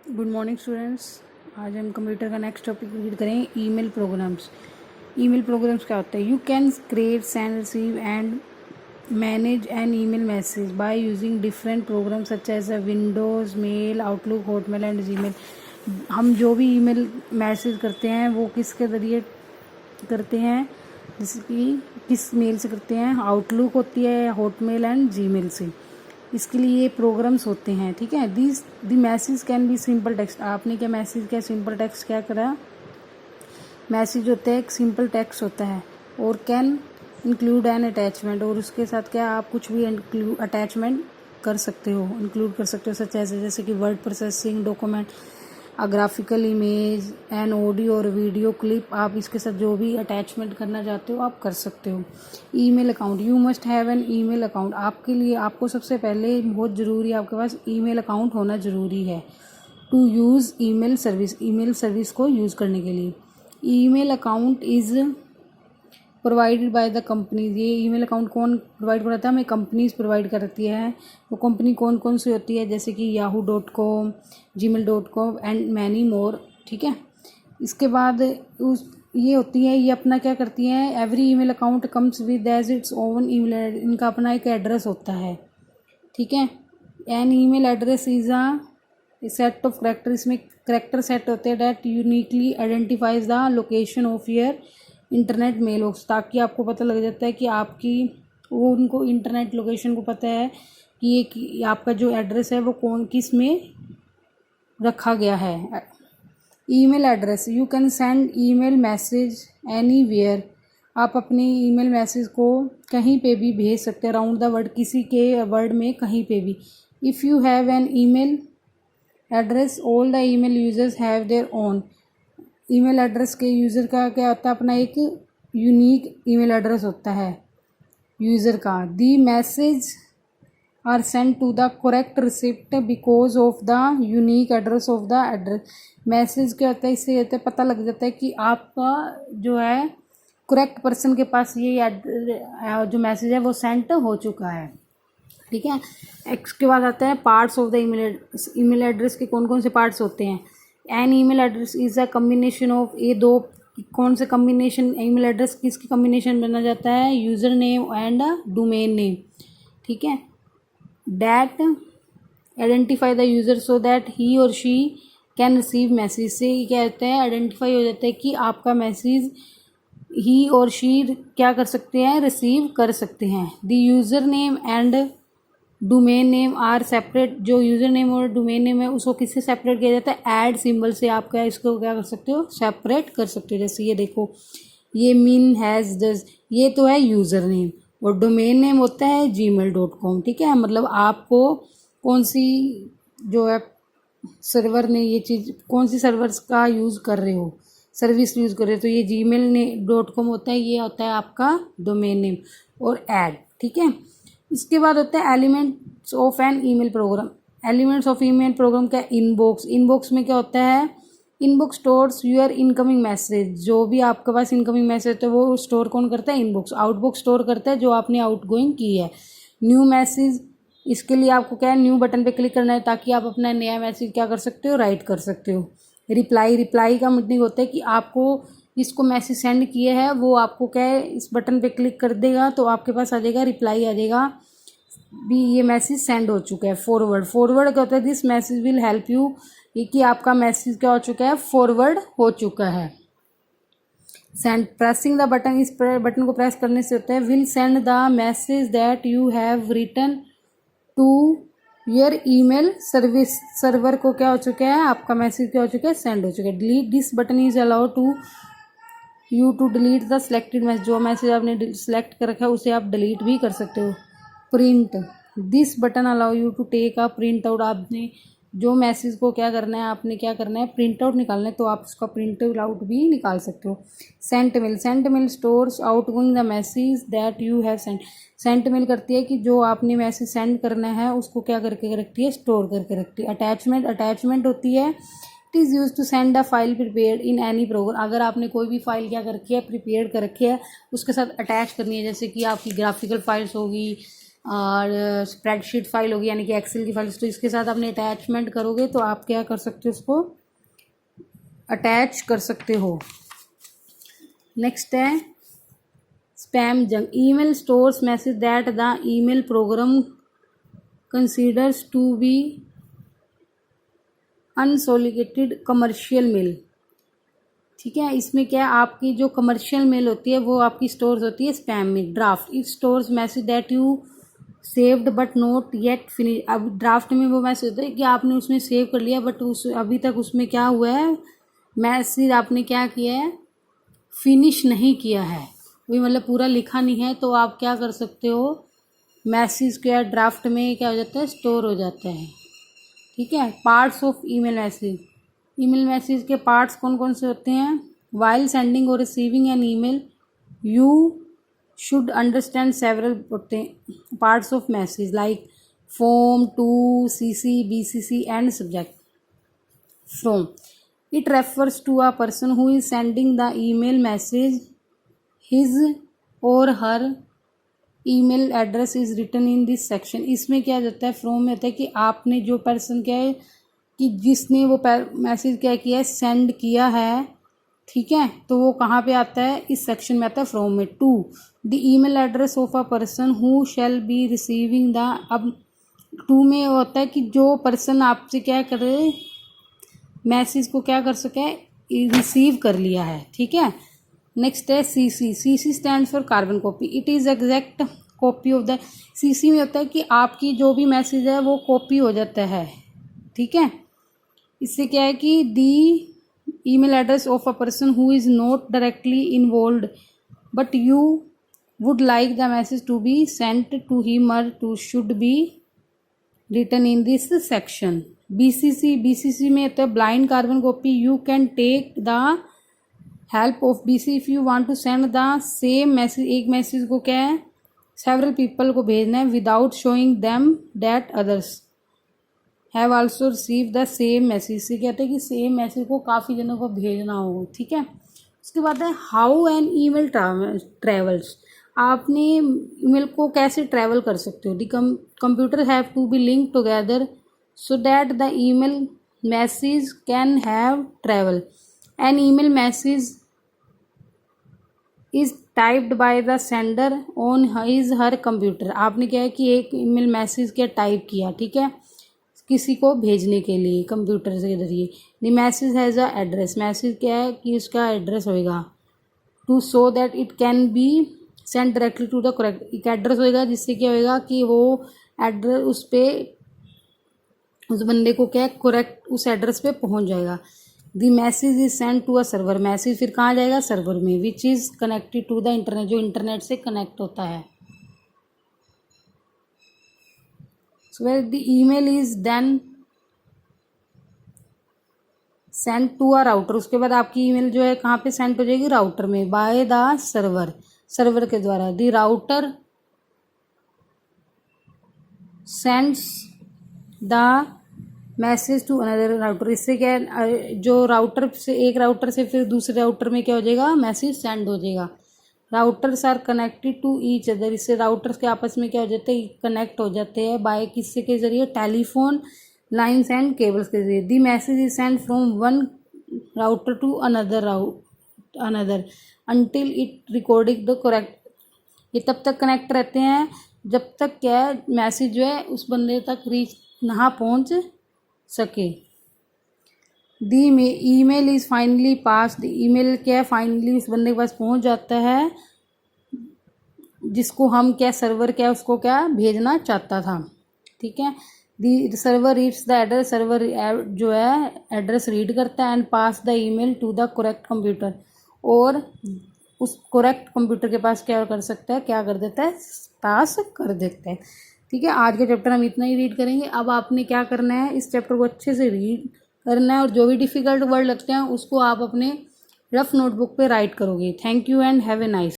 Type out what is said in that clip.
Good morning students. आज हम computer का नेक्स्ट टॉपिक रीड करें, ईमेल प्रोग्राम्स। ईमेल प्रोग्राम्स क्या होता है? You can create send receive and manage an email message by using different programs such as Windows Mail, Outlook, Hotmail and Gmail. हम जो भी ईमेल मैसेज करते हैं वो किसके ज़रिए करते हैं? जैसे कि किस मेल से करते हैं? आउटलुक होती है, हॉटमेल एंड जीमेल से। इसके लिए ये प्रोग्राम्स होते हैं, ठीक है। This the message can be simple text. आपने क्या मैसेज क्या सिंपल टेक्स्ट क्या करा? मैसेज होता है एक सिंपल टेक्स्ट होता है, और कैन इंक्लूड एन अटैचमेंट, और उसके साथ क्या आप कुछ भी अटैचमेंट कर सकते हो, इंक्लूड कर सकते हो, सच जैसे कि word processing, document, a graphical image, an audio और वीडियो क्लिप। आप इसके साथ जो भी अटैचमेंट करना चाहते हो आप कर सकते हो। Email account, you must have an email account. आपके लिए आपको सबसे पहले बहुत ज़रूरी है, आपके पास ईमेल अकाउंट होना ज़रूरी है टू यूज़ ईमेल सर्विस को यूज़ करने के लिए। Email account is provided by the companies. ये ईमेल अकाउंट कौन प्रोवाइड कराता है? हमें कंपनीज प्रोवाइड करती है। वो कंपनी कौन कौन सी होती है? जैसे कि yahoo.com, gmail.com and many more, ठीक है। इसके बाद ये होती है, ये अपना क्या करती हैं? Every email account comes with as its own email, इनका अपना एक एड्रेस होता है, ठीक है। An email address is a set of character. इसमें करेक्टर सेट होते हैं that uniquely identifies the location of your internet mail box, ताकि आपको पता लग जाता है कि आपकी वो उनको इंटरनेट लोकेशन को पता है कि ये कि आपका जो एड्रेस है वो कौन किस में रखा गया है। Email address, you can send email message anywhere. आप अपनी ईमेल मैसेज को कहीं पे भी भेज सकते हैं, अराउंड द वर्ल्ड, किसी के वर्ल्ड में कहीं पे भी। If you have an email address, all the email users have their own. Email address के यूज़र का क्या होता है? अपना एक यूनिक ईमेल एड्रेस होता है यूज़र का। The message are send to the correct receipt because of the unique address of the address. Message क्या होता है? इससे होता है पता लग जाता है कि आपका जो है करेक्ट पर्सन के पास ये जो मैसेज है वो सेंड हो चुका है, ठीक है। इसके बाद आता है parts of the email address के कौन कौन से पार्ट्स होते हैं? An email address is a combination of, ये दो कौन से कम्बिनेशन? ईमेल एड्रेस किसकी कम्बिनेशन बना जाता है? User name and domain name, ठीक है। That identify the user so that he और शी कैन रिसीव मैसेज। से क्या होता है? आइडेंटिफाई हो जाता है कि आपका मैसेज ही और शी क्या कर सकते हैं? रिसीव कर सकते हैं। The user name and domain name are separate. जो यूज़र नेम और डोमेन नेम है उसको किससे सेपरेट किया जाता है? ऐड सिंबल से आप क्या इसको क्या कर सकते हो? सेपरेट कर सकते हो। जैसे ये देखो, ये मीन हैज़ दस, ये तो है यूज़र नेम, और डोमेन नेम होता है gmail.com, ठीक है। मतलब आपको कौन सी जो है सर्वर ने ये चीज़, कौन सी सर्वर्स का यूज़ कर रहे हो, सर्विस यूज़ कर रहे हो, तो ये gmail.com होता है, ये होता है आपका डोमेन नेम और ऐड, ठीक है। इसके बाद होता है elements of an email program. Elements of email program क्या? इनबॉक्स। इनबॉक्स में क्या होता है? Inbox stores your incoming message. जो भी आपके पास इनकमिंग मैसेज है वो स्टोर कौन करता है? इनबॉक्स। आउटबॉक्स स्टोर करता है जो आपने आउटगोइंग की है। न्यू मैसेज, इसके लिए आपको क्या है? न्यू बटन पे क्लिक करना है ताकि आप अपना नया मैसेज क्या कर सकते हो? राइट कर सकते हो। रिप्लाई, रिप्लाई का मीनिंग होता है कि आपको जिसको मैसेज सेंड किए है वो आपको क्या है? इस बटन पे क्लिक कर देगा तो आपके पास आ जाएगा, रिप्लाई आ जाएगा भी ये मैसेज सेंड हो चुका है। फॉरवर्ड, फॉरवर्ड क्या होता है? This message will help you, ये कि आपका मैसेज क्या हो चुका है? फॉरवर्ड हो चुका है। सेंड, प्रेसिंग द बटन, इस बटन को प्रेस करने से होता है will send the message that you have written to your email service. Server को क्या हो चुका है? आपका मैसेज क्या हो चुका है? सेंड हो चुका है। Delete, this button is allow to you to delete the selected message. जो मैसेज आपने सेलेक्ट कर रखा है उसे आप डिलीट भी कर सकते हो। Print, this button allow you to take a print out. आपने जो मैसेज को क्या करना है? आपने क्या करना है? प्रिंट आउट निकालना है, तो आप उसका प्रिंट आउट भी निकाल सकते हो। Sent mail, sent mail stores outgoing the message that you have sent. Sent mail करती है कि जो आपने मैसेज सेंड करना है उसको क्या करके रखती है? स्टोर करके रखती है। अटैचमेंट, अटैचमेंट होती है it is use to send the file prepared in any program. अगर आपने कोई भी फाइल क्या कर रखी है? प्रिपेयर कर रखी है, उसके साथ अटैच करनी है, जैसे कि आपकी ग्राफिकल फाइल्स होगी, और स्प्रेडशीट फाइल होगी यानी कि एक्सेल की फाइल, तो इसके साथ अपने अटैचमेंट करोगे तो आप क्या कर सकते हो, उसको अटैच कर सकते हो। नेक्स्ट है spam junk. Email stores message that the email program considers to be unsolicited commercial mail. ठीक है, इसमें क्या है, आपकी जो कमर्शियल मेल होती है वो आपकी स्टोर्स होती है स्पैम में। Draft, it stores message that you saved but not yet finish. अब ड्राफ्ट में वो मैसेज होता है कि आपने उसमें सेव कर लिया बट उस अभी तक उसमें क्या हुआ है, मैसेज आपने क्या किया है, फिनिश नहीं किया है, वही मतलब पूरा लिखा नहीं है। तो आप क्या कर सकते हो, मैसेज क्या ड्राफ्ट में क्या हो जाता है, स्टोर हो जाता है। ठीक है, parts of email message. Email message के पार्ट्स कौन कौन से होते हैं। वाइल सेंडिंग और receiving an email you should understand several parts of message like form, to, CC, BCC and subject. From, it refers to a person who is sending the email message. His or her email address is written in this section. इसमें क्या जाता है, from में होता है कि आपने जो पर्सन क्या है कि जिसने वो मैसेज क्या किया है, सेंड किया है। ठीक है, तो वो कहाँ पे आता है, इस सेक्शन में आता है फ्रॉम में। To, the email address of a person who shall be receiving the. अब टू में होता है कि जो पर्सन आपसे क्या करे, मैसेज को क्या कर सके, रिसीव कर लिया है। ठीक है, नेक्स्ट है CC. CC stand for carbon copy. It is exact copy of the. CC में होता है कि आपकी जो भी मैसेज है वो कॉपी हो जाता है। ठीक है, इससे क्या है कि the email address of a person who is not directly involved but you would like the message to be sent to him और to should be written in this section. BCC, BCC में होता है blind carbon copy. You can take the help of BC if you want to send the same message. एक message को क्या है, several people को भेजना है without showing them that others have also receive the same message. से कहते हैं कि सेम मैसेज को काफ़ी जनों को भेजना हो। ठीक है, उसके बाद है हाउ एन ईमेल ट्रेवल्स। आपने ईमेल को कैसे ट्रैवल कर सकते हो। The computer have to be link together so that the email message can have travel. An email message is typed by the sender on his her computer. आपने क्या है कि एक ईमेल मैसेज क्या टाइप किया, ठीक है, किसी को भेजने के लिए कंप्यूटर के जरिए। The message has a address. Message क्या है कि उसका एड्रेस होएगा to so that it can be send directly to the correct. एक एड्रेस होएगा जिससे क्या होएगा कि वो एड्रेस उस पर उस बंदे को क्या करेक्ट उस एड्रेस पे पहुंच जाएगा। The message is send to a server. Message फिर कहाँ जाएगा, सर्वर में, which is connected to the internet, जो इंटरनेट से कनेक्ट होता है। So the email is then send to a router. उसके बाद आपकी ईमेल जो है कहाँ पे सेंड हो जाएगी, राउटर में, बाय द सर्वर, सर्वर के द्वारा। The router sends the message to another router. इससे क्या है, जो राउटर से एक राउटर से फिर दूसरे राउटर में क्या हो जाएगा, मैसेज सेंड हो जाएगा। Routers are connected to each other. इससे राउटर्स के आपस में क्या हो जाते हैं, कनेक्ट हो जाते हैं बाय किससे के जरिए, टेलीफोन लाइन्स एंड केबल्स के जरिए। The message is send from one router to another until it recording the correct. ये तब तक कनेक्ट रहते हैं जब तक क्या है, मैसेज जो है उस बंदे तक रीच ना पहुंच सके। The email is finally pass. The email क्या है, फाइनली उस बंदे के पास पहुंच जाता है जिसको हम क्या, सर्वर क्या उसको क्या भेजना चाहता था। ठीक है, the server reads the address. Server जो है एड्रेस रीड करता है and pass the email to the correct computer. और उस करेक्ट कंप्यूटर के पास क्या कर सकता है, क्या कर देता है, पास कर देता है। ठीक है, आज का चैप्टर हम इतना ही रीड करेंगे। अब आपने क्या करना है, इस चैप्टर को अच्छे से रीड करना है और जो भी डिफ़िकल्ट वर्ड लगते हैं उसको आप अपने रफ नोटबुक पे राइट करोगे। Thank you and have a nice.